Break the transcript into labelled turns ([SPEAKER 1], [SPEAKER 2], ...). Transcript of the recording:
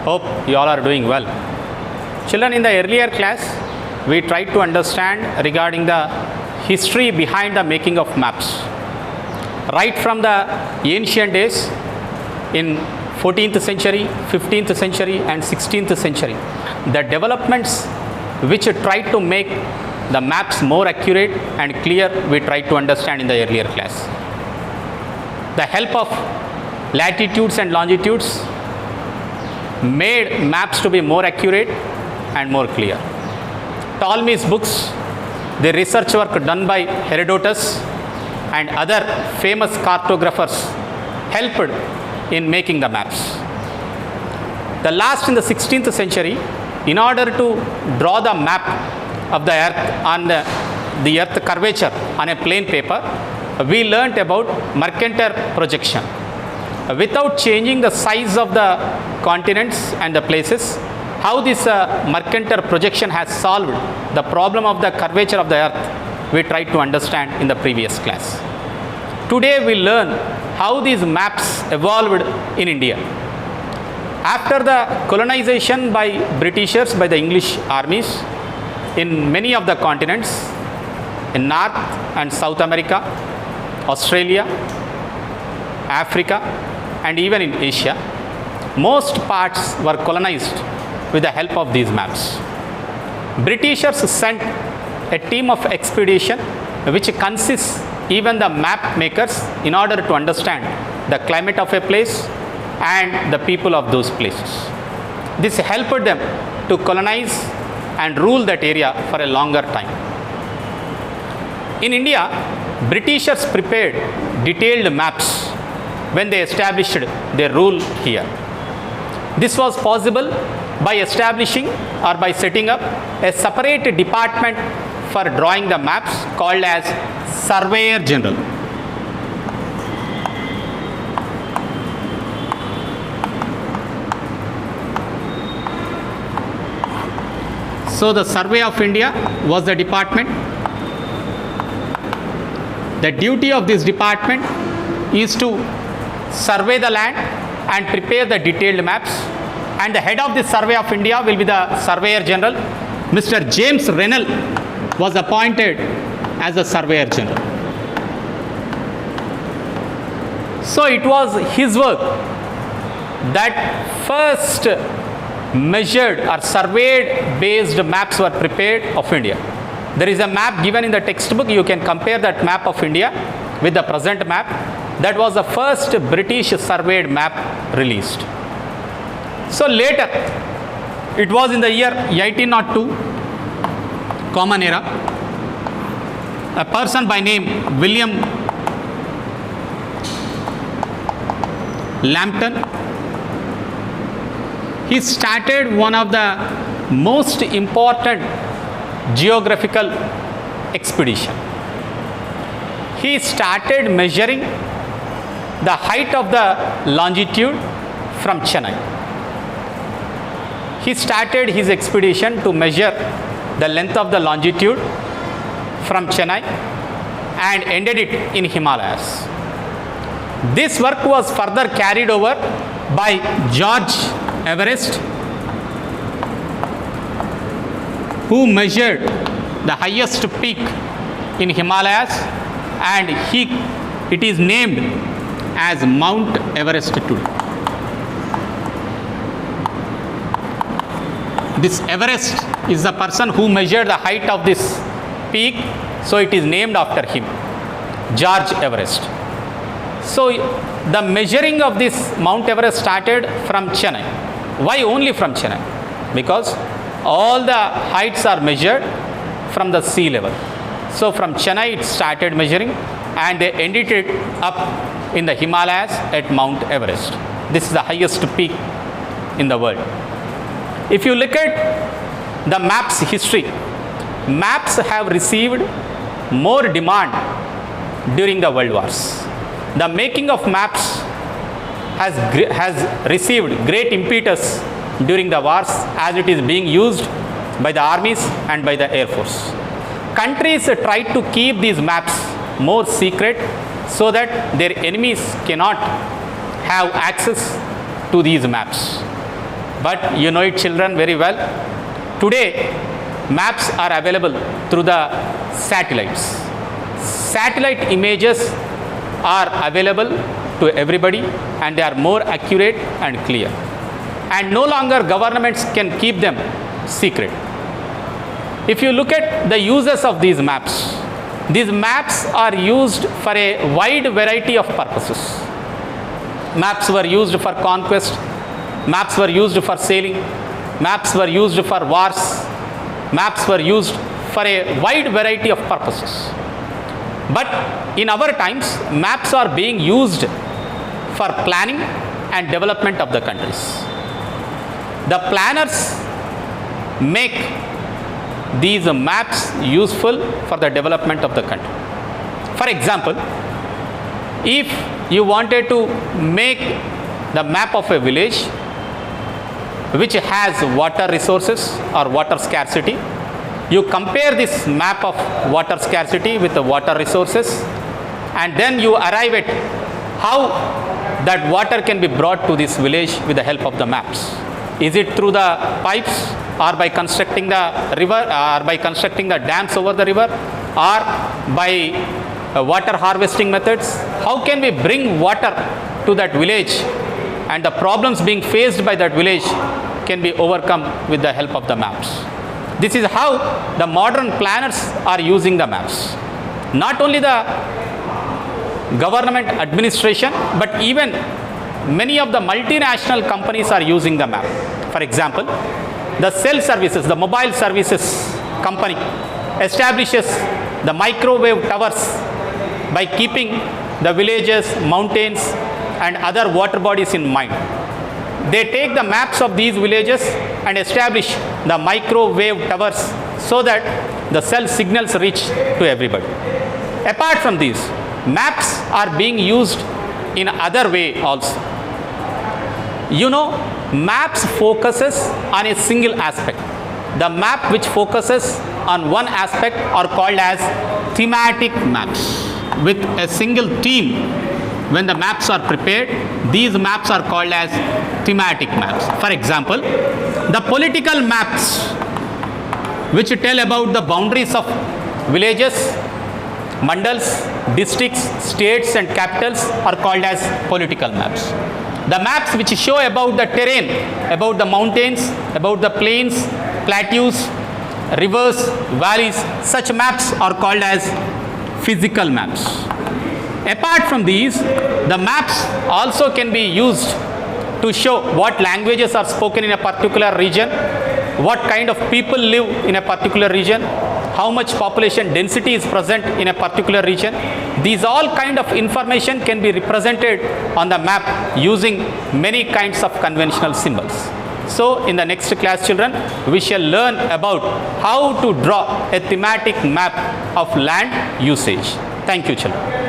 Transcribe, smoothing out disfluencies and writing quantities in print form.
[SPEAKER 1] Hope you all are doing well. Children, in the earlier class, we tried to understand regarding the history behind the making of maps. Right from the ancient days in 14th century, 15th century and 16th century, the developments which tried to make the maps more accurate and clear, we tried to understand in the earlier class. The help of latitudes and longitudes made maps to be more accurate and more clear. Ptolemy's books, the research work done by Herodotus and other famous cartographers helped in making the maps. The last in the 16th century, in order to draw the map of the earth on the earth curvature on a plain paper, we learnt about Mercator projection. Without changing the size of the continents and the places, how this Mercator projection has solved the problem of the curvature of the earth, we tried to understand in the previous class. Today we learn how these maps evolved in India. After the colonization by Britishers, by the English armies in many of the continents, in North and South America, Australia, Africa, and even in Asia, most parts were colonized with the help of these maps. Britishers sent a team of expedition which consists even the map makers in order to understand the climate of a place and the people of those places. This helped them to colonize and rule that area for a longer time. In India, Britishers prepared detailed maps when they established their rule here. This was possible by establishing or by setting up a separate department for drawing the maps called as Surveyor General. So the Survey of India was the department. The duty of this department is to survey the land and prepare the detailed maps, and the head of the Survey of India will be the Surveyor General. Mr. James Rennell was appointed as the Surveyor General. So it was his work that first measured or surveyed based maps were prepared of India. There is a map given in the textbook. You can compare that map of India with the present map. That was the first British surveyed map released. So later, it was in the year 1802, Common Era, a person by name William Lambton, he started one of the most important geographical expedition. He started measuring the height of the longitude from Chennai. He started his expedition to measure the length of the longitude from Chennai and ended it in Himalayas. This work was further carried over by George Everest, who measured the highest peak in Himalayas, and it is named as Mount Everest today. This Everest is the person who measured the height of this peak, so it is named after him, George Everest. So the measuring of this Mount Everest started from Chennai. Why only from Chennai? Because all the heights are measured from the sea level. So from Chennai it started measuring, and they ended it up in the Himalayas at Mount Everest. This is the highest peak in the world. If you look at the maps history, maps have received more demand during the world wars. The making of maps has received great impetus during the wars, as it is being used by the armies and by the air force. Countries try to keep these maps more secret so that their enemies cannot have access to these maps. But you know it, children, very well. Today, maps are available through the satellites. Satellite images are available to everybody, and they are more accurate and clear. And no longer governments can keep them secret. If you look at the uses of these maps are used for a wide variety of purposes. Maps were used for conquest, maps were used for sailing, maps were used for wars, maps were used for a wide variety of purposes. But in our times, maps are being used for planning and development of the countries. The planners make these maps useful for the development of the country. For example, if you wanted to make the map of a village which has water resources or water scarcity, you compare this map of water scarcity with the water resources, and then you arrive at how that water can be brought to this village with the help of the maps. Is it through the pipes, or by constructing the river, or by constructing the dams over the river, or by water harvesting methods? How can we bring water to that village, and the problems being faced by that village can be overcome with the help of the maps? This is how the modern planners are using the maps. Not only the government administration, but even many of the multinational companies are using the map. For example, the cell services, the mobile services company establishes the microwave towers by keeping the villages, mountains, and other water bodies in mind. They take the maps of these villages and establish the microwave towers so that the cell signals reach to everybody. Apart from these, maps are being used in other way also. You know, maps focuses on a single aspect. The map which focuses on one aspect are called as thematic maps. With a single theme, when the maps are prepared, these maps are called as thematic maps. For example, the political maps which tell about the boundaries of villages, mandals, districts, states and capitals are called as political maps. The maps which show about the terrain, about the mountains, about the plains, plateaus, rivers, valleys, such maps are called as physical maps. Apart from these, the maps also can be used to show what languages are spoken in a particular region, what kind of people live in a particular region, how much population density is present in a particular region. These all kind of information can be represented on the map using many kinds of conventional symbols. So in the next class, children, we shall learn about how to draw a thematic map of land usage. Thank you, children.